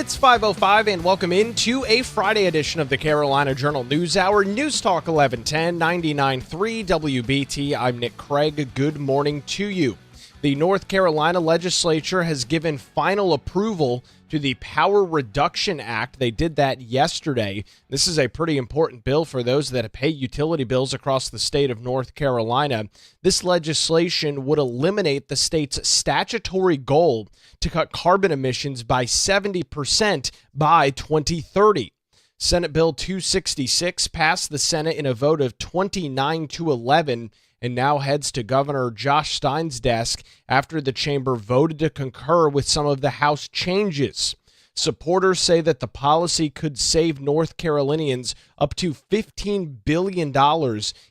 It's 5:05 and welcome into a Friday edition of the Carolina Journal News Hour. News Talk 1110, 99.3 WBT. I'm Nick Craig. Good morning to you. The North Carolina legislature has given final approval to the Power Reduction Act. They did that yesterday. This is a pretty important bill for those that pay utility bills across the state of North Carolina. This legislation would eliminate the state's statutory goal to cut carbon emissions by 70% by 2030. Senate Bill 266 passed the Senate in a vote of 29-11 and now heads to Governor Josh Stein's desk after the chamber voted to concur with some of the House changes. Supporters say that the policy could save North Carolinians up to $15 billion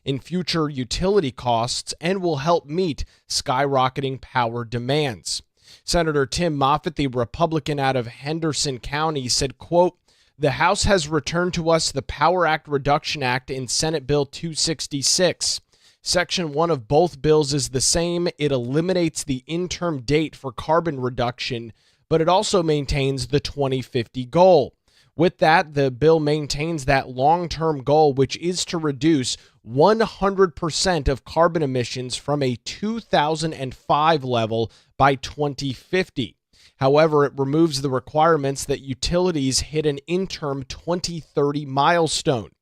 in future utility costs and will help meet skyrocketing power demands. Senator Tim Moffitt, the Republican out of Henderson County, said, quote, "The House has returned to us the Power Act Reduction Act in Senate Bill 266. Section 1 of both bills is the same. It eliminates the interim date for carbon reduction, but it also maintains the 2050 goal. With that, the bill maintains that long-term goal, which is to reduce 100% of carbon emissions from a 2005 level by 2050. However, it removes the requirements that utilities hit an interim 2030 milestone.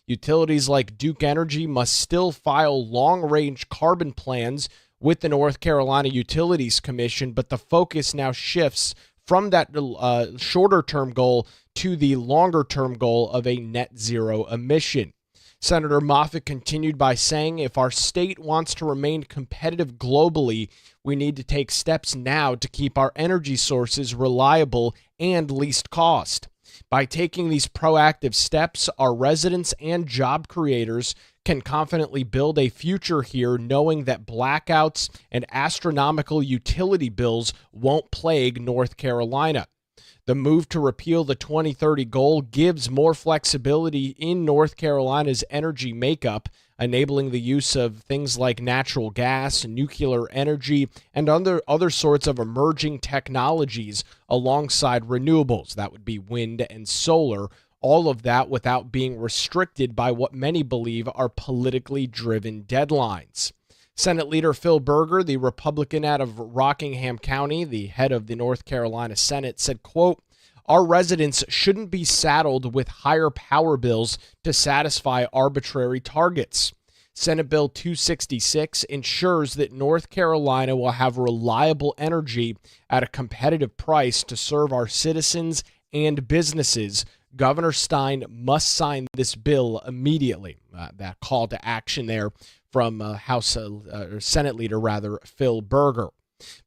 Utilities like Duke Energy must still file long-range carbon plans with the North Carolina Utilities Commission, but the focus now shifts from that shorter-term goal to the longer-term goal of a net zero emission. Senator Moffitt continued by saying, if our state wants to remain competitive globally, we need to take steps now to keep our energy sources reliable and least cost. By taking these proactive steps, our residents and job creators can confidently build a future here, knowing that blackouts and astronomical utility bills won't plague North Carolina. The move to repeal the 2030 goal gives more flexibility in North Carolina's energy makeup, enabling the use of things like natural gas, nuclear energy, and other sorts of emerging technologies alongside renewables. That would be wind and solar, all of that without being restricted by what many believe are politically driven deadlines. Senate Leader Phil Berger, the Republican out of Rockingham County, the head of the North Carolina Senate, said, quote, "Our residents shouldn't be saddled with higher power bills to satisfy arbitrary targets. Senate Bill 266 ensures that North Carolina will have reliable energy at a competitive price to serve our citizens and businesses. Governor Stein must sign this bill immediately." That call to action there from Senate Leader Phil Berger.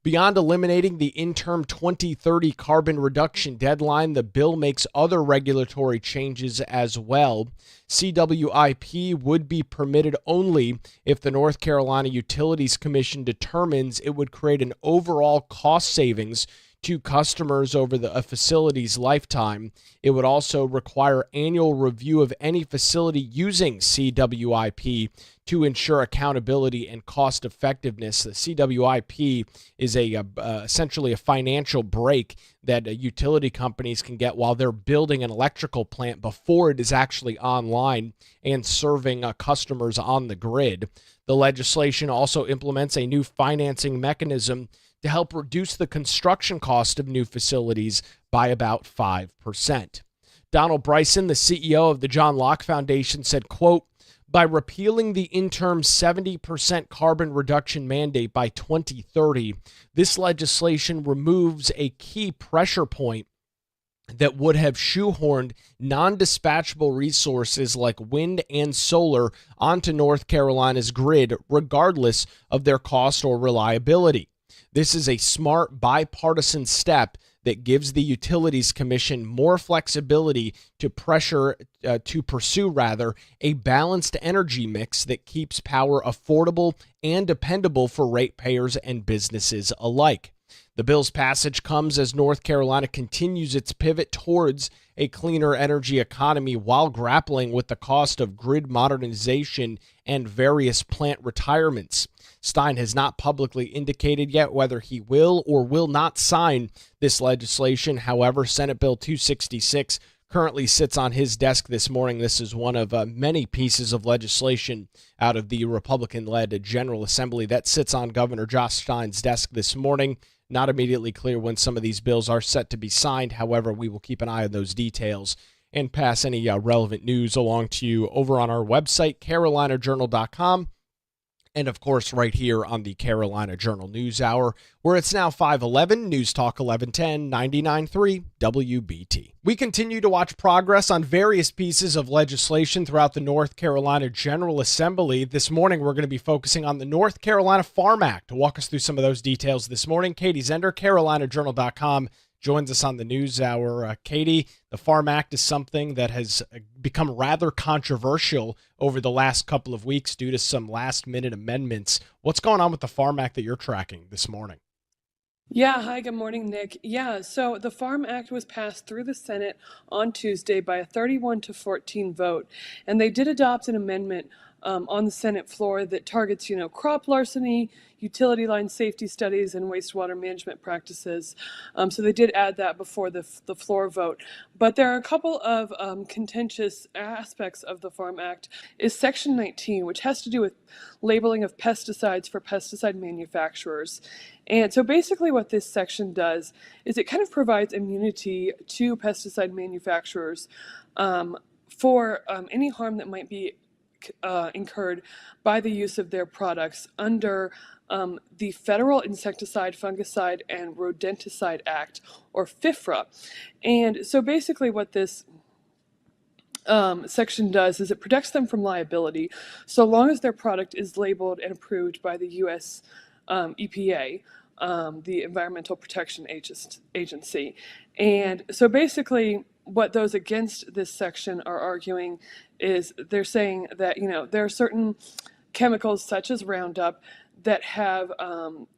Beyond eliminating the interim 2030 carbon reduction deadline, the bill makes other regulatory changes as well. CWIP would be permitted only if the North Carolina Utilities Commission determines it would create an overall cost savings to customers over a facility's lifetime. It would also require annual review of any facility using CWIP to ensure accountability and cost effectiveness. The CWIP is essentially a financial break that utility companies can get while they're building an electrical plant before it is actually online and serving customers on the grid. The legislation also implements a new financing mechanism to help reduce the construction cost of new facilities by about 5%. Donald Bryson, the CEO of the John Locke Foundation, said, quote, "By repealing the interim 70% carbon reduction mandate by 2030, this legislation removes a key pressure point that would have shoehorned non-dispatchable resources like wind and solar onto North Carolina's grid, regardless of their cost or reliability. This is a smart bipartisan step that gives the Utilities Commission more flexibility to pursue a balanced energy mix that keeps power affordable and dependable for ratepayers and businesses alike." The bill's passage comes as North Carolina continues its pivot towards a cleaner energy economy while grappling with the cost of grid modernization and various plant retirements. Stein has not publicly indicated yet whether he will or will not sign this legislation. However, Senate Bill 266 currently sits on his desk this morning. This is one of many pieces of legislation out of the Republican-led General Assembly that sits on Governor Josh Stein's desk this morning. Not immediately clear when some of these bills are set to be signed. However, we will keep an eye on those details and pass any relevant news along to you over on our website, carolinajournal.com. And, of course, right here on the Carolina Journal News Hour, where it's now 5:11, News Talk 1110, 99.3 WBT. We continue to watch progress on various pieces of legislation throughout the North Carolina General Assembly. This morning, we're going to be focusing on the North Carolina Farm Act. To walk us through some of those details this morning, Katie Zender, carolinajournal.com, joins us on the News Hour. Katie, the Farm Act is something that has become rather controversial over the last couple of weeks due to some last-minute amendments. What's going on with the Farm Act that you're tracking this morning? Yeah, hi, good morning, Nick. Yeah, so the Farm Act was passed through the Senate on Tuesday by a 31-14 vote, and they did adopt an amendment on the Senate floor that targets, crop larceny, utility line safety studies, and wastewater management practices. So they did add that before the floor vote. But there are a couple of contentious aspects of the Farm Act. Is Section 19, which has to do with labeling of pesticides for pesticide manufacturers. And so basically what this section does is it kind of provides immunity to pesticide manufacturers for any harm that might be incurred by the use of their products under the Federal Insecticide, Fungicide, and Rodenticide Act, or FIFRA. And so basically what this section does is it protects them from liability so long as their product is labeled and approved by the U.S. EPA, the Environmental Protection Agency. And so basically what those against this section are arguing is they're saying that, there are certain chemicals such as Roundup that have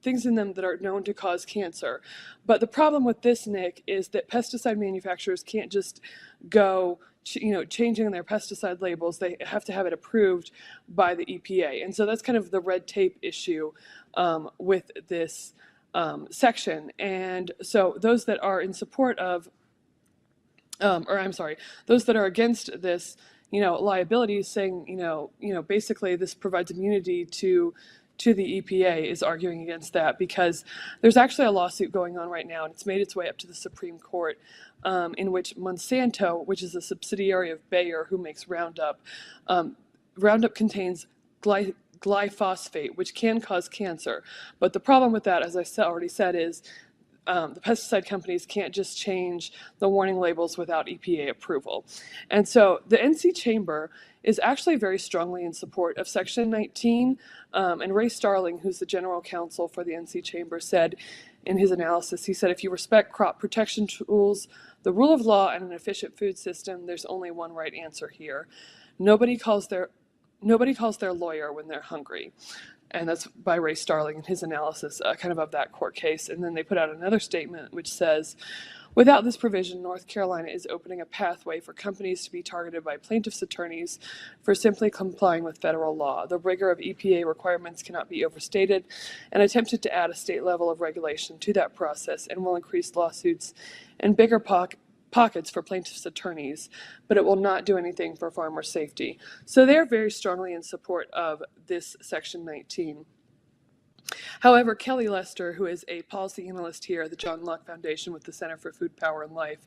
things in them that are known to cause cancer. But the problem with this, Nick, is that pesticide manufacturers can't just go changing their pesticide labels. They have to have it approved by the EPA. And so that's kind of the red tape issue with this section. And so those that are in support of those that are against this, liability, saying, basically this provides immunity to the EPA, is arguing against that because there's actually a lawsuit going on right now, and it's made its way up to the Supreme Court, in which Monsanto, which is a subsidiary of Bayer, who makes Roundup, Roundup contains glyphosate, which can cause cancer. But the problem with that, as I already said, is the pesticide companies can't just change the warning labels without EPA approval. And so the NC Chamber is actually very strongly in support of Section 19. And Ray Starling, who's the general counsel for the NC Chamber, said in his analysis, he said, if you respect crop protection tools, the rule of law, and an efficient food system, there's only one right answer here. Nobody calls their lawyer when they're hungry. And that's by Ray Starling in his analysis kind of that court case. And then they put out another statement which says, without this provision, North Carolina is opening a pathway for companies to be targeted by plaintiffs' attorneys for simply complying with federal law. The rigor of EPA requirements cannot be overstated, and attempted to add a state level of regulation to that process and will increase lawsuits and bigger pockets for plaintiffs' attorneys, but it will not do anything for farmer safety. So they're very strongly in support of this Section 19. However, Kelly Lester, who is a policy analyst here at the John Locke Foundation with the Center for Food, Power, and Life,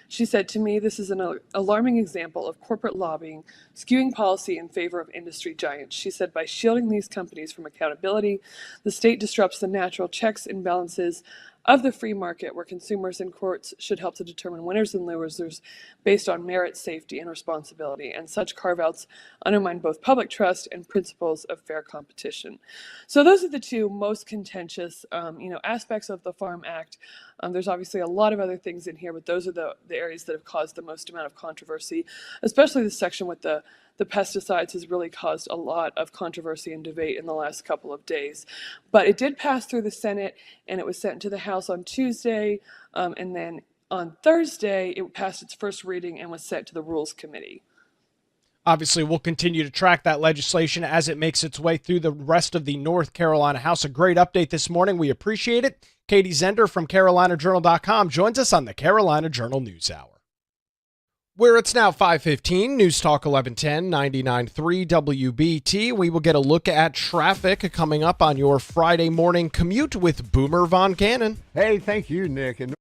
she said, to me, this is an alarming example of corporate lobbying, skewing policy in favor of industry giants. She said, by shielding these companies from accountability, the state disrupts the natural checks and balances of the free market, where consumers and courts should help to determine winners and losers based on merit, safety, and responsibility. And such carve-outs undermine both public trust and principles of fair competition. So those are the two most contentious, aspects of the Farm Act. There's obviously a lot of other things in here, but those are the areas that have caused the most amount of controversy, especially the section with the pesticides has really caused a lot of controversy and debate in the last couple of days. But it did pass through the Senate, and it was sent to the House on Tuesday, and then on Thursday, it passed its first reading and was sent to the Rules Committee. Obviously, we'll continue to track that legislation as it makes its way through the rest of the North Carolina House. A great update this morning. We appreciate it. Katie Zender from CarolinaJournal.com joins us on the Carolina Journal News Hour. Where it's now 5:15, News Talk 1110, 99.3 WBT. We will get a look at traffic coming up on your Friday morning commute with Boomer Von Cannon. Hey, thank you, Nick. And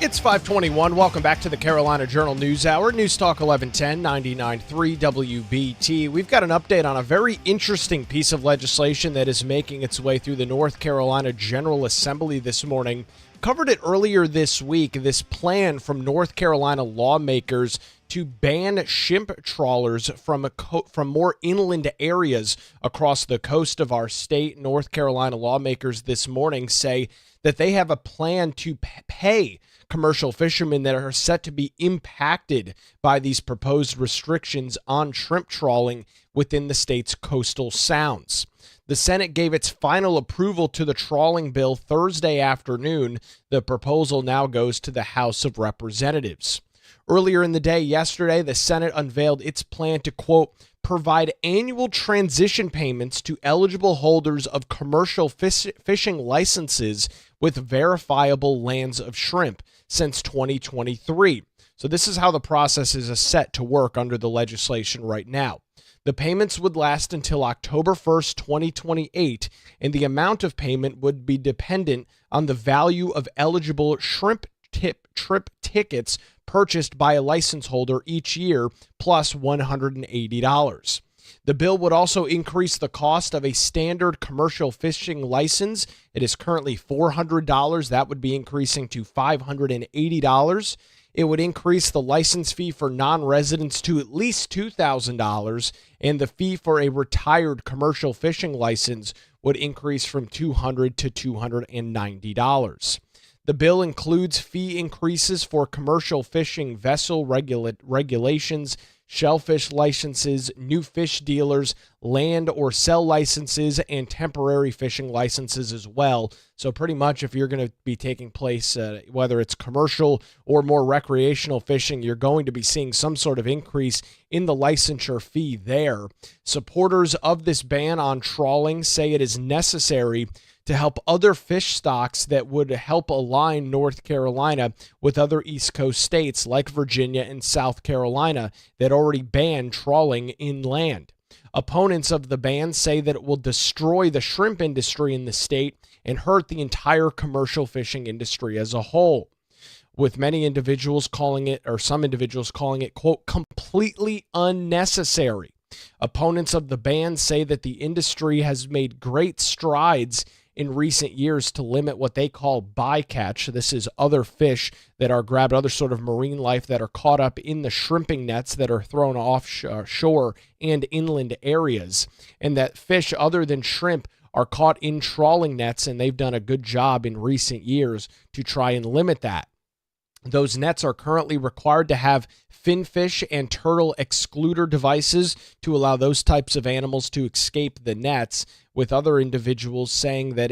It's 521. Welcome back to the Carolina Journal News Hour. News Talk 1110, 99.3 WBT. We've got an update on a very interesting piece of legislation that is making its way through the North Carolina General Assembly this morning. Covered it earlier this week, this plan from North Carolina lawmakers to ban shrimp trawlers from more inland areas across the coast of our state. North Carolina lawmakers this morning say that they have a plan to pay commercial fishermen that are set to be impacted by these proposed restrictions on shrimp trawling within the state's coastal sounds. The Senate gave its final approval to the trawling bill Thursday afternoon. The proposal now goes to the House of Representatives. Earlier in the day yesterday, the Senate unveiled its plan to, quote, provide annual transition payments to eligible holders of commercial fishing licenses with verifiable lands of shrimp since 2023. So this is how the process is set to work under the legislation right now. The payments would last until October 1st, 2028, and the amount of payment would be dependent on the value of eligible shrimp trip tickets purchased by a license holder each year, plus $180. The bill would also increase the cost of a standard commercial fishing license. It is currently $400. That would be increasing to $580. It would increase the license fee for non-residents to at least $2,000, and the fee for a retired commercial fishing license would increase from $200 to $290. The bill includes fee increases for commercial fishing vessel regulations, shellfish licenses, new fish dealers, land or sell licenses, and temporary fishing licenses as well. So pretty much if you're going to be taking place, whether it's commercial or more recreational fishing, you're going to be seeing some sort of increase in the licensure fee there. Supporters of this ban on trawling say it is necessary to help other fish stocks that would help align North Carolina with other East Coast states like Virginia and South Carolina that already ban trawling inland. Opponents of the ban say that it will destroy the shrimp industry in the state and hurt the entire commercial fishing industry as a whole, with many individuals calling it, or some individuals calling it, quote, completely unnecessary. Opponents of the ban say that the industry has made great strides in recent years to limit what they call bycatch. This is other fish that are grabbed, other sort of marine life that are caught up in the shrimping nets that are thrown offshore and inland areas, and that fish other than shrimp are caught in trawling nets, and they've done a good job in recent years to try and limit that. Those nets are currently required to have finfish and turtle excluder devices to allow those types of animals to escape the nets, with other individuals saying that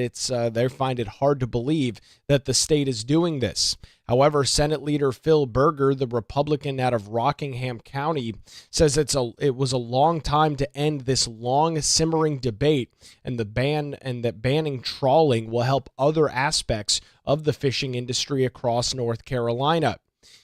they find it hard to believe that the state is doing this. However, Senate Leader Phil Berger, the Republican out of Rockingham County, says it was a long time to end this long simmering debate, and that banning trawling will help other aspects of the fishing industry across North Carolina.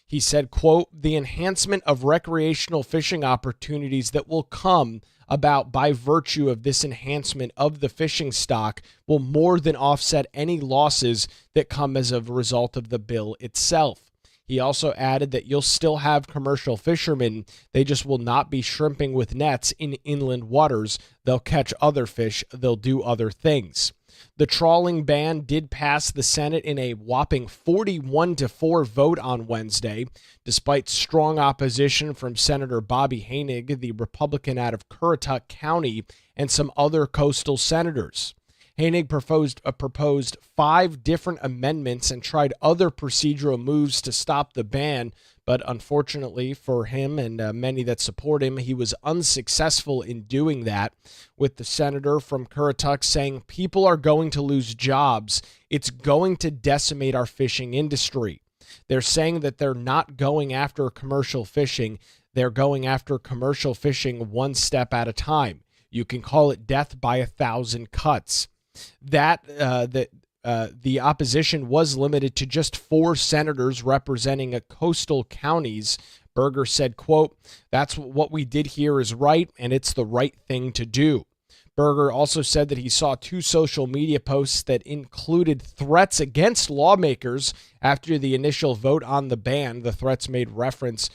He said, quote, the enhancement of recreational fishing opportunities that will come about by virtue of this enhancement of the fishing stock will more than offset any losses that come as a result of the bill itself. He also added that you'll still have commercial fishermen. They just will not be shrimping with nets in inland waters. They'll catch other fish. They'll do other things. The trawling ban did pass the Senate in a whopping 41-4 vote on Wednesday, despite strong opposition from Senator Bobby Hoenig, the Republican out of Currituck County, and some other coastal senators. Hoenig proposed 5 different amendments and tried other procedural moves to stop the ban, but unfortunately for him and many that support him, he was unsuccessful in doing that, with the senator from Currituck saying people are going to lose jobs. It's going to decimate our fishing industry. They're saying that they're not going after commercial fishing. They're going after commercial fishing one step at a time. You can call it death by 1,000 cuts. The opposition was limited to just 4 senators representing coastal counties. Berger said, quote, that's what we did here is right, and it's the right thing to do. Berger also said that he saw 2 social media posts that included threats against lawmakers after the initial vote on the ban. The threats made reference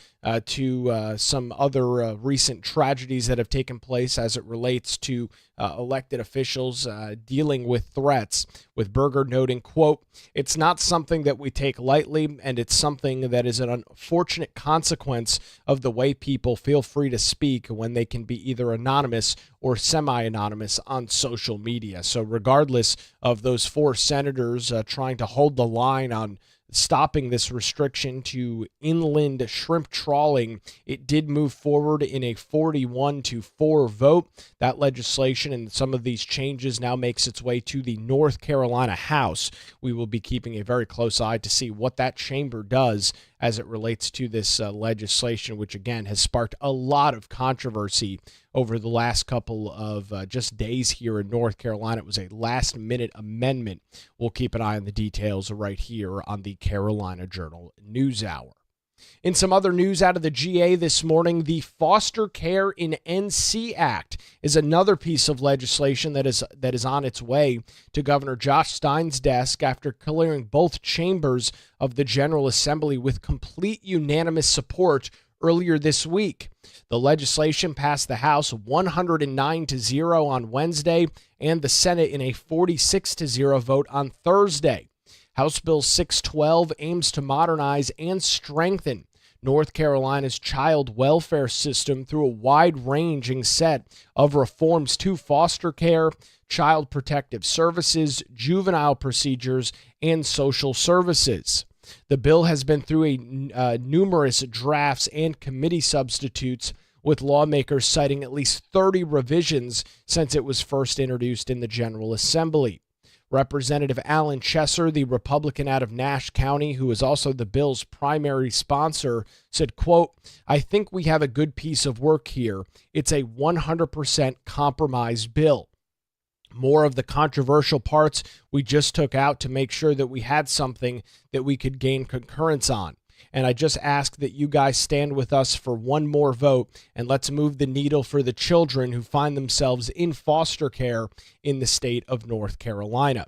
to some other recent tragedies that have taken place as it relates to elected officials dealing with threats, with Berger noting, quote, "It's not something that we take lightly, and it's something that is an unfortunate consequence of the way people feel free to speak when they can be either anonymous or semi-anonymous on social media." So regardless of those 4 senators trying to hold the line on stopping this restriction to inland shrimp trawling, it did move forward in a 41-4 vote. That legislation and some of these changes now makes its way to the North Carolina House. We will be keeping a very close eye to see what that chamber does as it relates to this legislation, which again has sparked a lot of controversy over the last couple of just days here in North Carolina. It was a last-minute amendment. We'll keep an eye on the details right here on the Carolina Journal News Hour. In some other news out of the GA this morning, the Foster Care in NC Act is another piece of legislation that is on its way to Governor Josh Stein's desk after clearing both chambers of the General Assembly with complete unanimous support earlier this week. The legislation passed the House 109-0 on Wednesday and the Senate in a 46-0 vote on Thursday. House Bill 612 aims to modernize and strengthen North Carolina's child welfare system through a wide-ranging set of reforms to foster care, child protective services, juvenile procedures, and social services. The bill has been through numerous drafts and committee substitutes, with lawmakers citing at least 30 revisions since it was first introduced in the General Assembly. Representative Alan Chesser, the Republican out of Nash County, who is also the bill's primary sponsor, said, quote, "I think we have a good piece of work here. It's a 100% compromise bill. More of the controversial parts we just took out to make sure that we had something that we could gain concurrence on. And I just ask that you guys stand with us for one more vote, and let's move the needle for the children who find themselves in foster care in the state of North Carolina."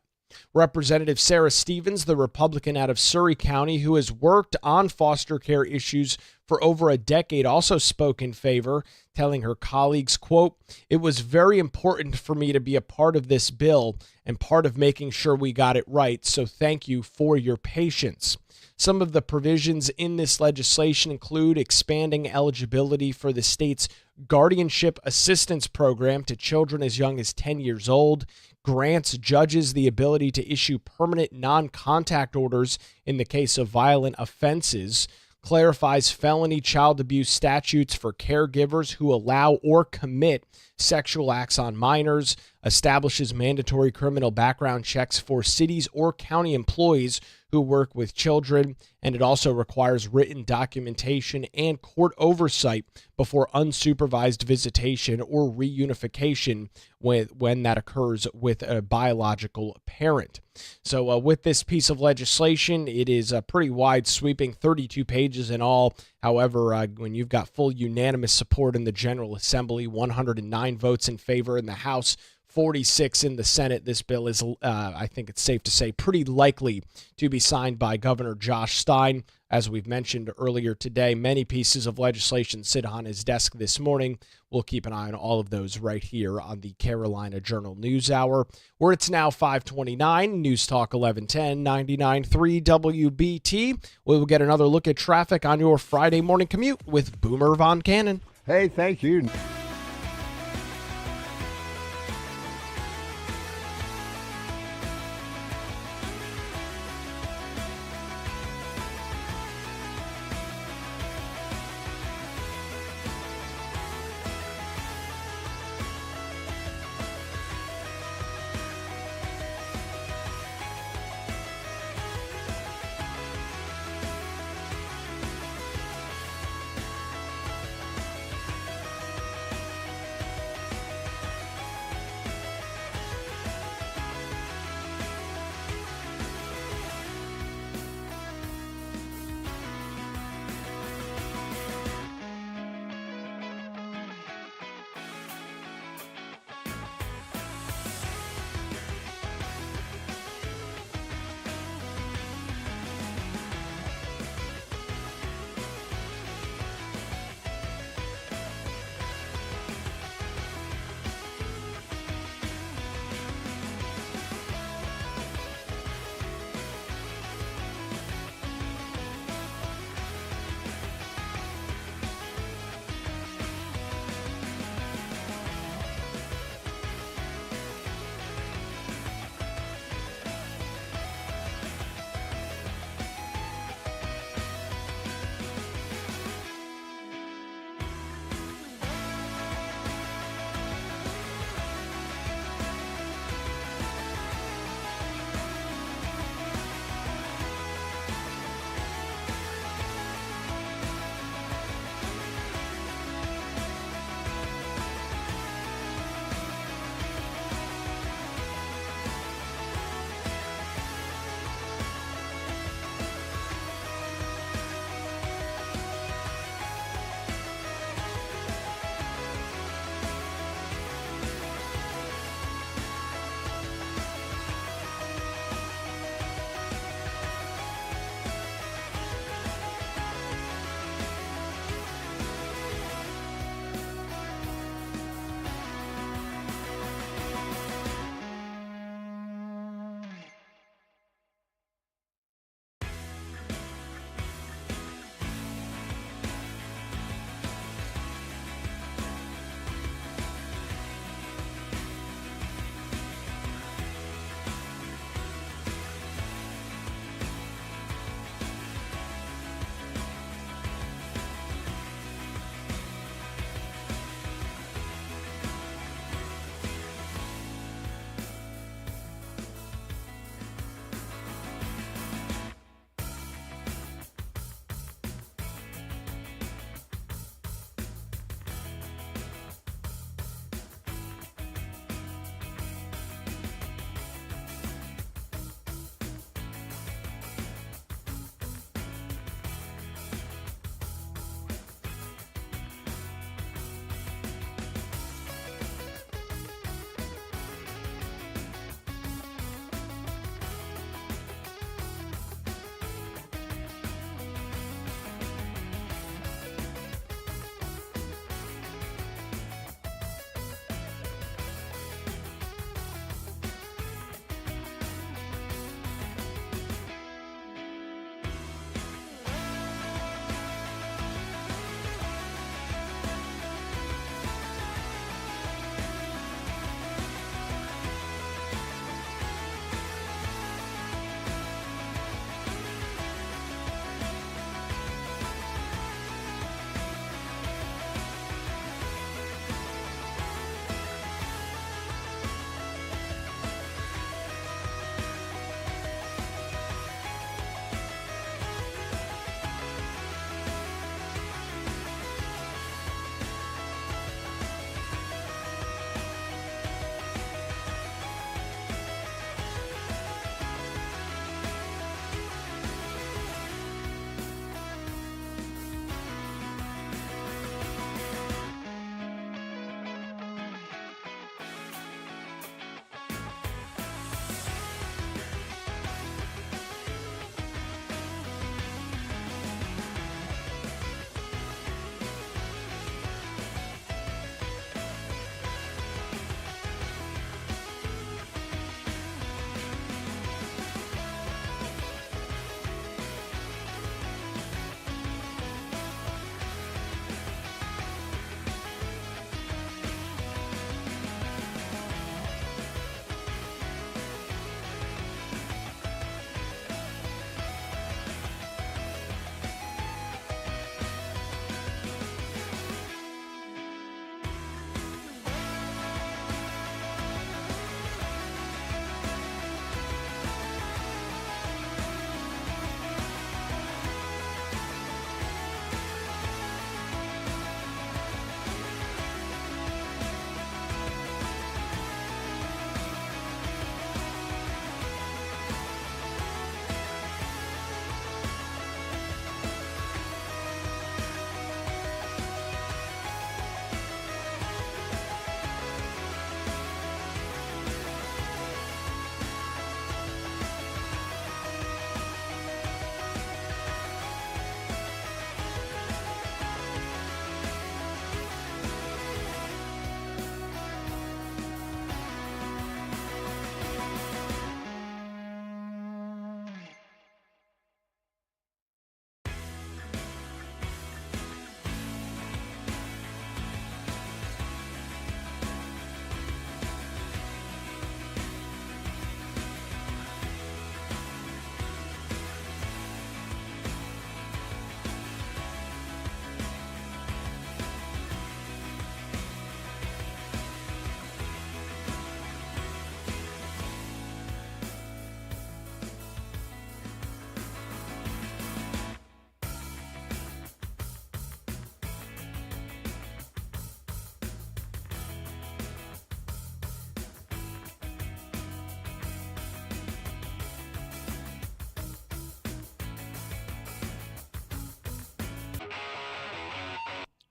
Representative Sarah Stevens, the Republican out of Surry County, who has worked on foster care issues for over a decade, also spoke in favor, telling her colleagues, quote, "It was very important for me to be a part of this bill and part of making sure we got it right, so thank you for your patience." Some of the provisions in this legislation include expanding eligibility for the state's guardianship assistance program to children as young as 10 years old, grants judges the ability to issue permanent non-contact orders in the case of violent offenses, clarifies felony child abuse statutes for caregivers who allow or commit sexual acts on minors, establishes mandatory criminal background checks for cities or county employees who work with children, and it also requires written documentation and court oversight before unsupervised visitation or reunification when that occurs with a biological parent. So with this piece of legislation, it is pretty wide sweeping, 32 pages in all. However, when you've got full unanimous support in the General Assembly, 109 votes in favor in the House, 46 in the Senate, this bill is, I think it's safe to say, pretty likely to be signed by Governor Josh Stein. As we've mentioned earlier today, many pieces of legislation sit on his desk this morning. We'll keep an eye on all of those right here on the Carolina Journal News Hour, where it's now 5:29, News Talk 1110, 99.3 WBT. We will get another look at traffic on your Friday morning commute with Boomer Von Cannon. Hey, thank you.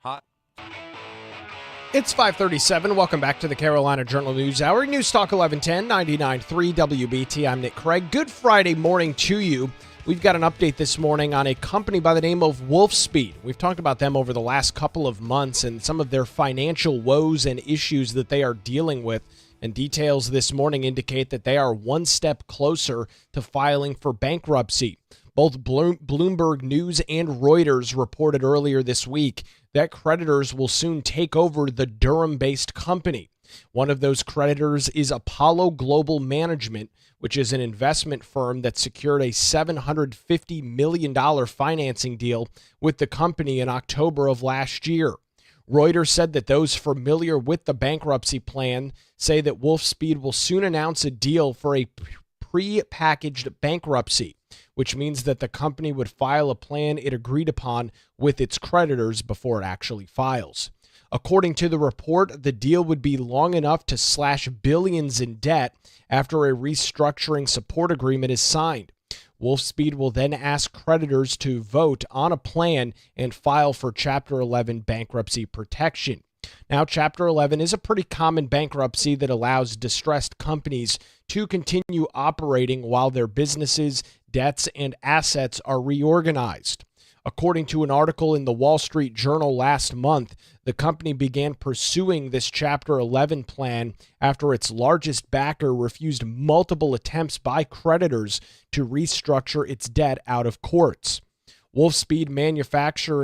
Hot. It's 5:37. Welcome back to the Carolina Journal News Hour. News Talk 1110, 99.3 WBT. I'm Nick Craig. Good Friday morning to you. We've got an update this morning on a company by the name of Wolfspeed. We've talked about them over the last couple of months and some of their financial woes and issues that they are dealing with. And details this morning indicate that they are one step closer to filing for bankruptcy. Both Bloomberg News and Reuters reported earlier this week that creditors will soon take over the Durham-based company. One of those creditors is Apollo Global Management, which is an investment firm that secured a $750 million financing deal with the company in October of last year. Reuters said that those familiar with the bankruptcy plan say that Wolfspeed will soon announce a deal for a pre-packaged bankruptcy, which means that the company would file a plan it agreed upon with its creditors before it actually files. According to the report, the deal would be long enough to slash billions in debt after a restructuring support agreement is signed. Wolfspeed will then ask creditors to vote on a plan and file for Chapter 11 bankruptcy protection. Now, Chapter 11 is a pretty common bankruptcy that allows distressed companies to continue operating while their businesses, debts, and assets are reorganized. According to an article in the Wall Street Journal last month, the company began pursuing this Chapter 11 plan after its largest backer refused multiple attempts by creditors to restructure its debt out of courts. Wolfspeed manufactures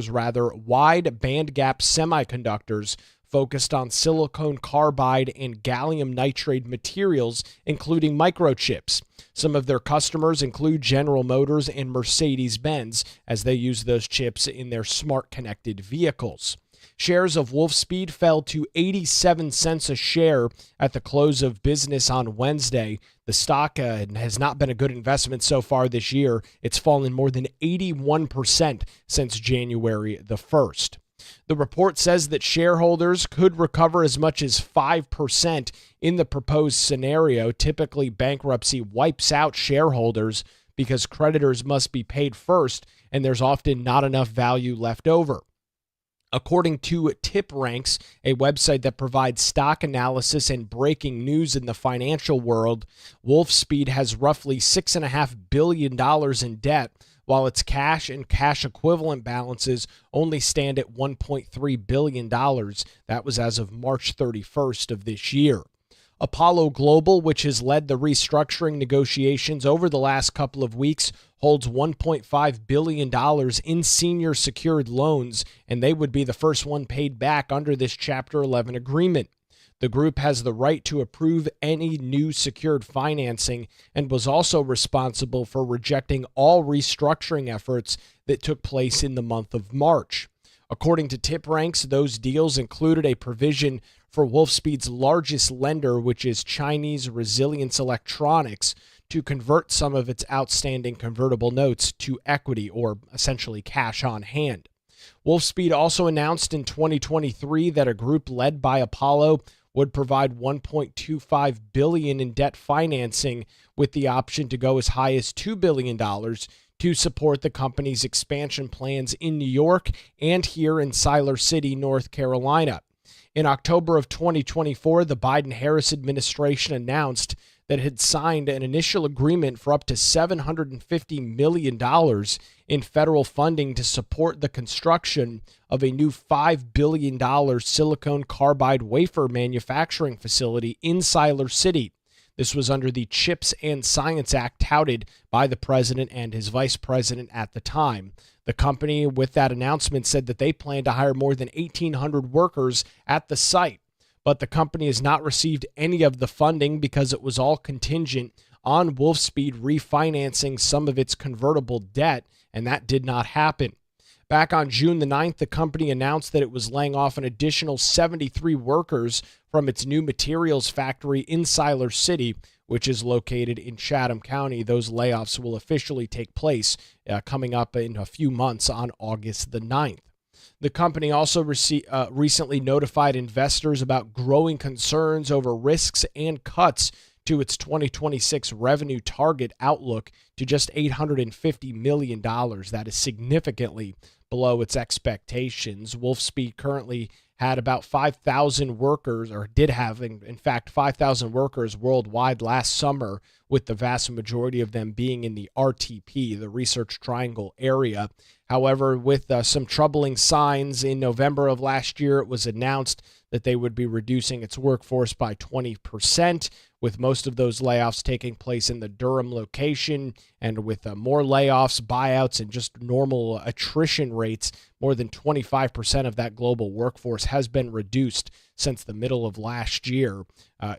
wide bandgap semiconductors focused on silicon carbide and gallium nitride materials, including microchips. Some of their customers include General Motors and Mercedes-Benz, as they use those chips in their smart connected vehicles. Shares of Wolfspeed fell to 87 cents a share at the close of business on Wednesday. The stock has not been a good investment so far this year. It's fallen more than 81% since January the 1st. The report says that shareholders could recover as much as 5% in the proposed scenario. Typically, bankruptcy wipes out shareholders because creditors must be paid first, and there's often not enough value left over. According to TipRanks, a website that provides stock analysis and breaking news in the financial world, Wolfspeed has roughly $6.5 billion in debt, while its cash and cash equivalent balances only stand at $1.3 billion. That was as of March 31st of this year. Apollo Global, which has led the restructuring negotiations over the last couple of weeks, holds $1.5 billion in senior secured loans, and they would be the first one paid back under this Chapter 11 agreement. The group has the right to approve any new secured financing and was also responsible for rejecting all restructuring efforts that took place in the month of March. According to TipRanks, those deals included a provision for Wolfspeed's largest lender, which is Chinese Resilience Electronics, to convert some of its outstanding convertible notes to equity, or essentially cash on hand. Wolfspeed also announced in 2023 that a group led by Apollo would provide $1.25 billion in debt financing with the option to go as high as $2 billion to support the company's expansion plans in New York and here in Siler City, North Carolina. In October of 2024, the Biden-Harris administration announced that it had signed an initial agreement for up to $750 million in federal funding to support the construction of a new $5 billion silicon carbide wafer manufacturing facility in Siler City. This was under the CHIPS and Science Act touted by the president and his vice president at the time. The company, with that announcement, said that they plan to hire more than 1,800 workers at the site. But the company has not received any of the funding because it was all contingent on Wolfspeed refinancing some of its convertible debt, and that did not happen. Back on June the 9th, the company announced that it was laying off an additional 73 workers from its new materials factory in Siler City, which is located in Chatham County. Those layoffs will officially take place coming up in a few months on August the 9th. The company also recently notified investors about growing concerns over risks and cuts to its 2026 revenue target outlook to just $850 million. That is significantly below its expectations. Wolfspeed currently had about 5,000 workers, or did have, in fact, 5,000 workers worldwide last summer, with the vast majority of them being in the RTP, the Research Triangle area. However, with some troubling signs, in November of last year, it was announced that they would be reducing its workforce by 20%, with most of those layoffs taking place in the Durham location, and with more layoffs, buyouts, and just normal attrition rates, more than 25% of that global workforce has been reduced since the middle of last year.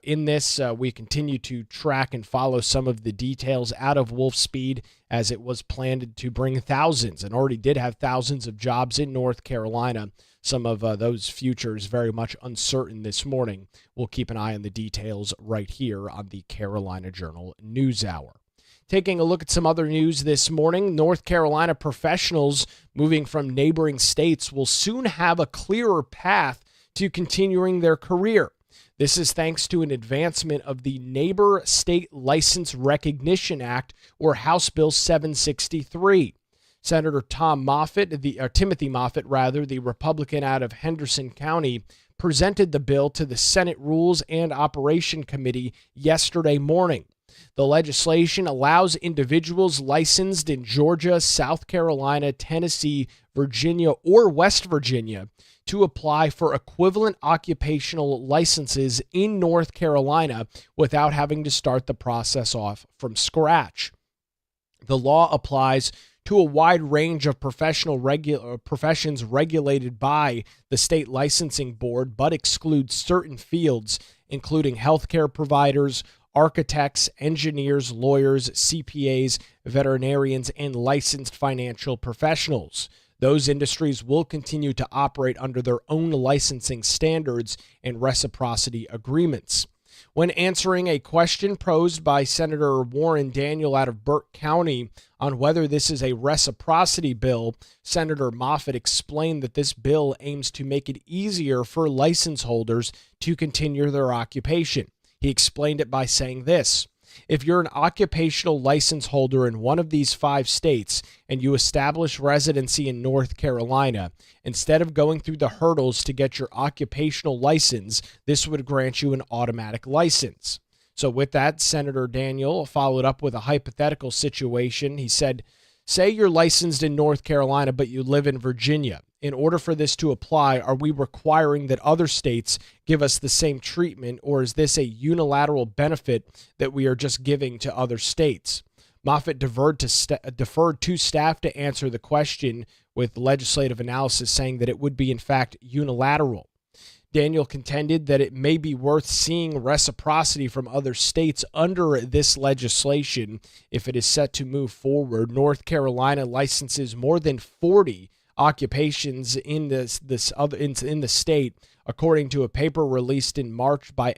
In this, we continue to track and follow some of the details out of Wolfspeed, as it was planned to bring thousands, and already did have thousands of jobs in North Carolina. Some of those futures very much uncertain this morning. We'll keep an eye on the details right here on the Carolina Journal News Hour. Taking a look at some other news this morning, North Carolina professionals moving from neighboring states will soon have a clearer path to continuing their career. This is thanks to an advancement of the Neighbor State License Recognition Act, or House Bill 763. Senator Timothy Moffitt, the Republican out of Henderson County, presented the bill to the Senate Rules and Operation Committee yesterday morning. The legislation allows individuals licensed in Georgia, South Carolina, Tennessee, Virginia, or West Virginia to apply for equivalent occupational licenses in North Carolina without having to start the process off from scratch. The law applies to a wide range of professions regulated by the state licensing board, but excludes certain fields, including healthcare providers, architects, engineers, lawyers, CPAs, veterinarians, and licensed financial professionals. Those industries will continue to operate under their own licensing standards and reciprocity agreements. When answering a question posed by Senator Warren Daniel out of Burke County on whether this is a reciprocity bill, Senator Moffitt explained that this bill aims to make it easier for license holders to continue their occupation. He explained it by saying this: if you're an occupational license holder in one of these 5 states and you establish residency in North Carolina, instead of going through the hurdles to get your occupational license, this would grant you an automatic license. So with that, Senator Daniel followed up with a hypothetical situation. He said, say you're licensed in North Carolina, but you live in Virginia. In order for this to apply, are we requiring that other states give us the same treatment, or is this a unilateral benefit that we are just giving to other states? Moffitt deferred to staff to answer the question, with legislative analysis saying that it would be, in fact, unilateral. Daniel contended that it may be worth seeing reciprocity from other states under this legislation if it is set to move forward. North Carolina licenses more than 40 occupations in the state, according to a paper released in March by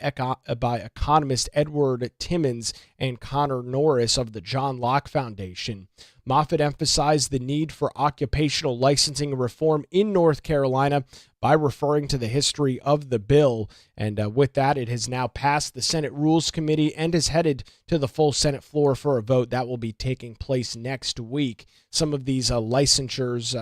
economist Edward Timmons and Connor Norris of the John Locke Foundation. Moffitt emphasized the need for occupational licensing reform in North Carolina by referring to the history of the bill. And with that, it has now passed the Senate Rules Committee and is headed to the full Senate floor for a vote that will be taking place next week. Some of these licensures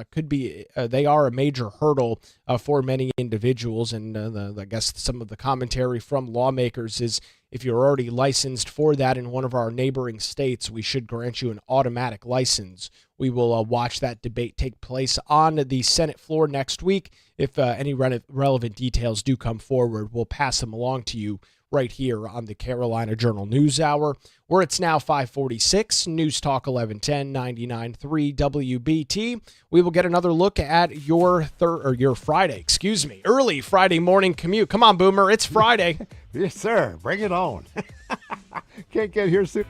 they are a major hurdle for many individuals. And I guess some of the commentary from lawmakers is, if you're already licensed for that in one of our neighboring states, we should grant you an automatic license. We will watch that debate take place on the Senate floor next week. If any relevant details do come forward, we'll pass them along to you right here on the Carolina Journal News Hour, where it's now 5:46, News Talk 1110, 99.3 WBT. We will get another look at your Friday, early Friday morning commute. Come on, Boomer, it's Friday. Yes, sir. Bring it on. Can't get here soon.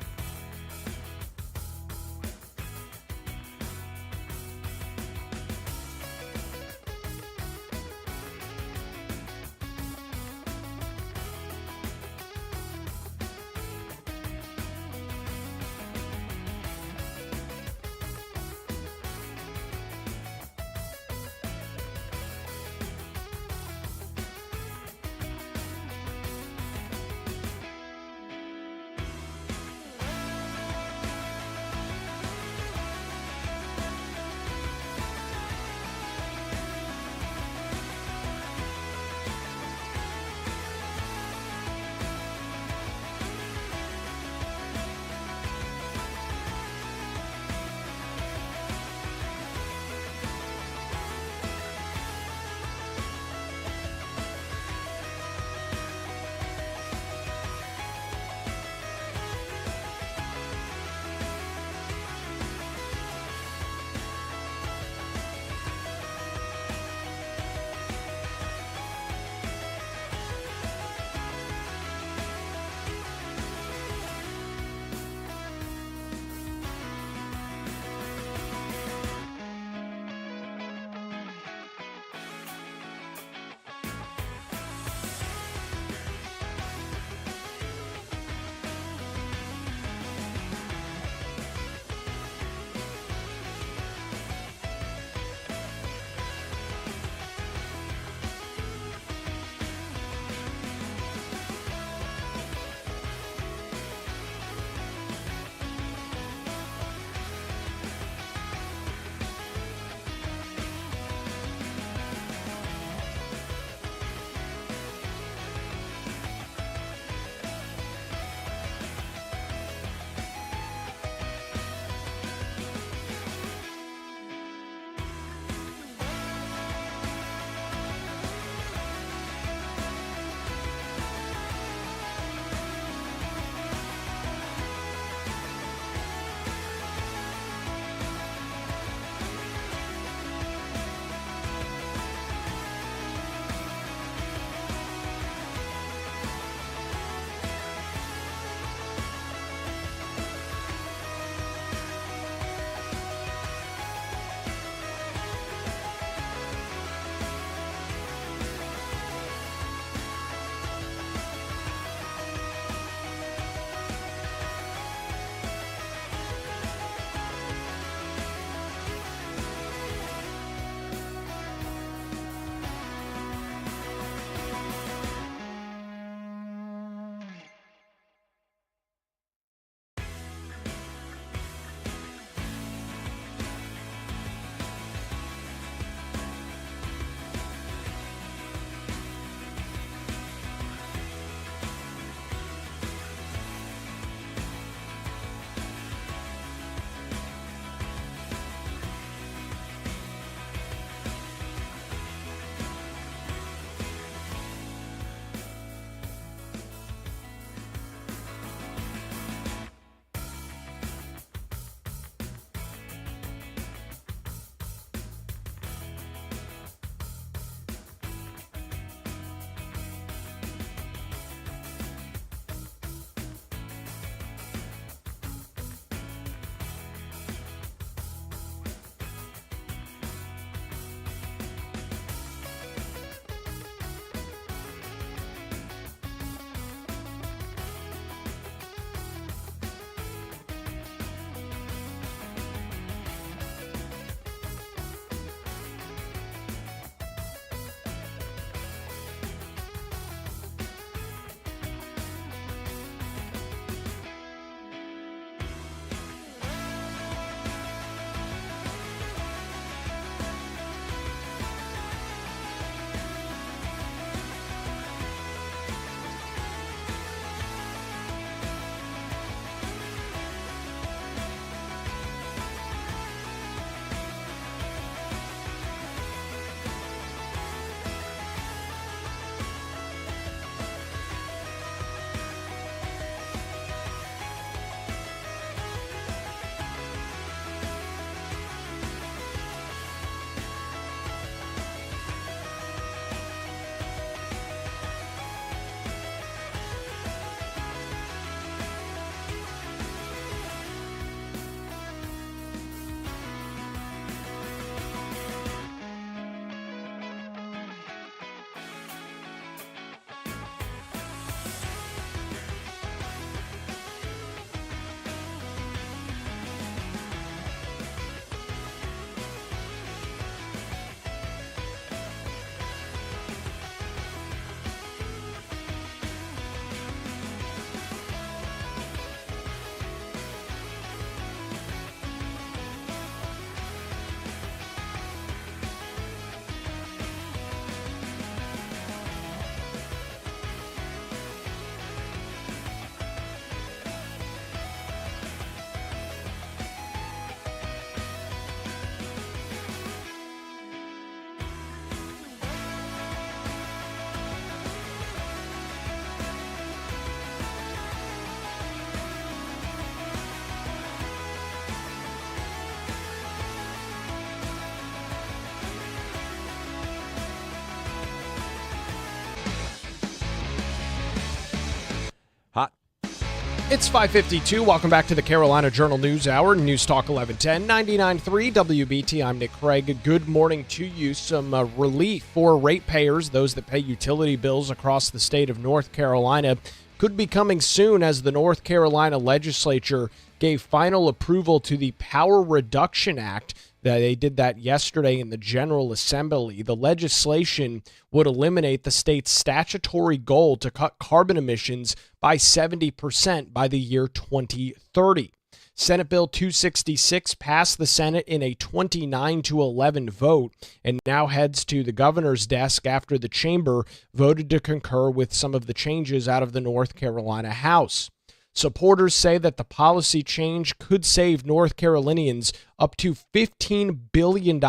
It's 5:52. Welcome back to the Carolina Journal News Hour, News Talk 1110, 99.3 WBT. I'm Nick Craig. Good morning to you. Some relief for ratepayers, those that pay utility bills across the state of North Carolina, could be coming soon as the North Carolina legislature gave final approval to the Power Reduction Act. They did that yesterday in the General Assembly. The legislation would eliminate the state's statutory goal to cut carbon emissions by 70% by the year 2030. Senate Bill 266 passed the Senate in a 29-11 vote and now heads to the governor's desk after the chamber voted to concur with some of the changes out of the North Carolina House. Supporters say that the policy change could save North Carolinians up to $15 billion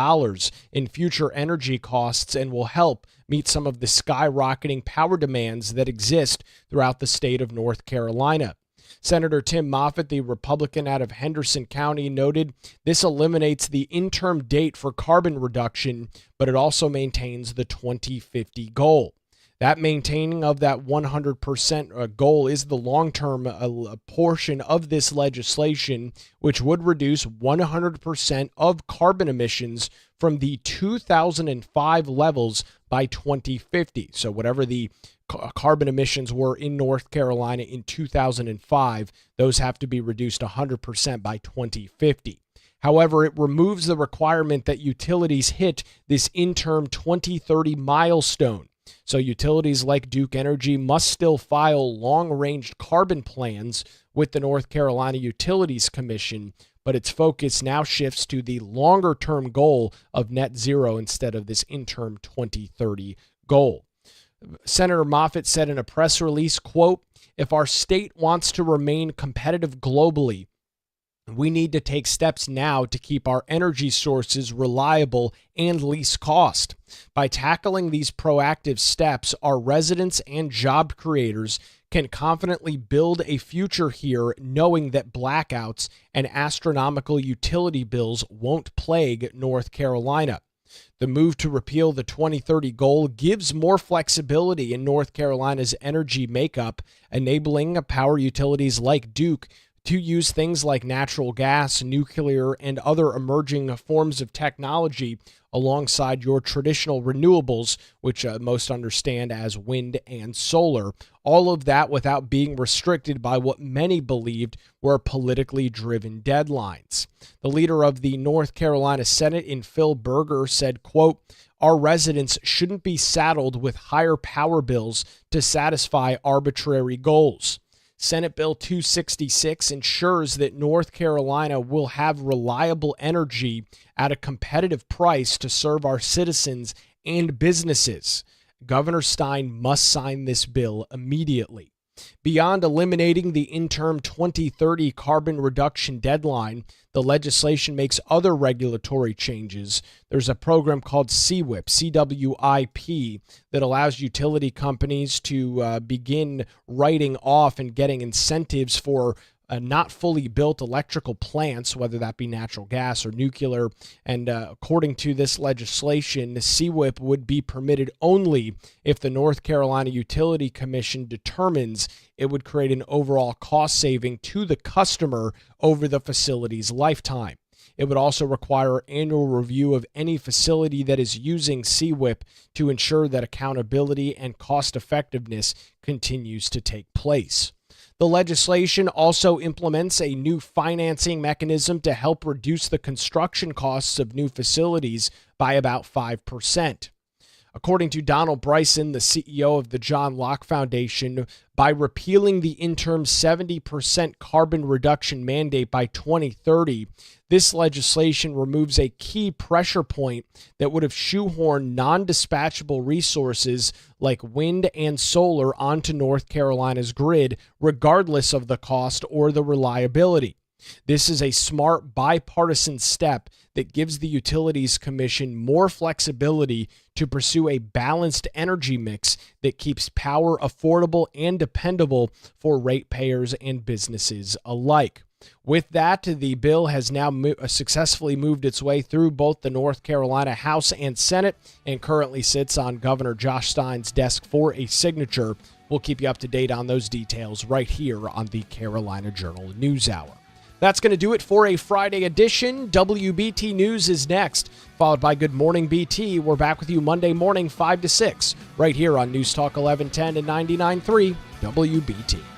in future energy costs and will help meet some of the skyrocketing power demands that exist throughout the state of North Carolina. Senator Tim Moffitt, the Republican out of Henderson County, noted this eliminates the interim date for carbon reduction, but it also maintains the 2050 goal. That maintaining of that 100% goal is the long-term portion of this legislation, which would reduce 100% of carbon emissions from the 2005 levels by 2050. So whatever the carbon emissions were in North Carolina in 2005, those have to be reduced 100% by 2050. However, it removes the requirement that utilities hit this interim 2030 milestone. So utilities like Duke Energy must still file long-range carbon plans with the North Carolina Utilities Commission, but its focus now shifts to the longer-term goal of net zero instead of this interim 2030 goal. Senator Moffitt said in a press release, quote, "If our state wants to remain competitive globally, we need to take steps now to keep our energy sources reliable and least cost. By tackling these proactive steps, our residents and job creators can confidently build a future here, knowing that blackouts and astronomical utility bills won't plague North Carolina." The move to repeal the 2030 goal gives more flexibility in North Carolina's energy makeup, enabling power utilities like Duke to use things like natural gas, nuclear, and other emerging forms of technology alongside your traditional renewables, which most understand as wind and solar. All of that without being restricted by what many believed were politically driven deadlines. The leader of the North Carolina Senate, Phil Berger, said, quote, "Our residents shouldn't be saddled with higher power bills to satisfy arbitrary goals. Senate Bill 266 ensures that North Carolina will have reliable energy at a competitive price to serve our citizens and businesses. Governor Stein must sign this bill immediately." Beyond eliminating the interim 2030 carbon reduction deadline, the legislation makes other regulatory changes. There's a program called CWIP, that allows utility companies to begin writing off and getting incentives for not fully built electrical plants, whether that be natural gas or nuclear. And according to this legislation, the CWIP would be permitted only if the North Carolina Utility Commission determines it would create an overall cost saving to the customer over the facility's lifetime. It would also require annual review of any facility that is using CWIP to ensure that accountability and cost effectiveness continues to take place. The legislation also implements a new financing mechanism to help reduce the construction costs of new facilities by about 5%. According to Donald Bryson, the CEO of the John Locke Foundation, by repealing the interim 70% carbon reduction mandate by 2030, this legislation removes a key pressure point that would have shoehorned non-dispatchable resources like wind and solar onto North Carolina's grid, regardless of the cost or the reliability. This is a smart bipartisan step that gives the Utilities Commission more flexibility to pursue a balanced energy mix that keeps power affordable and dependable for ratepayers and businesses alike. With that, the bill has now successfully moved its way through both the North Carolina House and Senate and currently sits on Governor Josh Stein's desk for a signature. We'll keep you up to date on those details right here on the Carolina Journal News Hour. That's going to do it for a Friday edition. WBT News is next, followed by Good Morning BT. We're back with you Monday morning, 5 to 6, right here on News Talk 1110 and 99.3 WBT.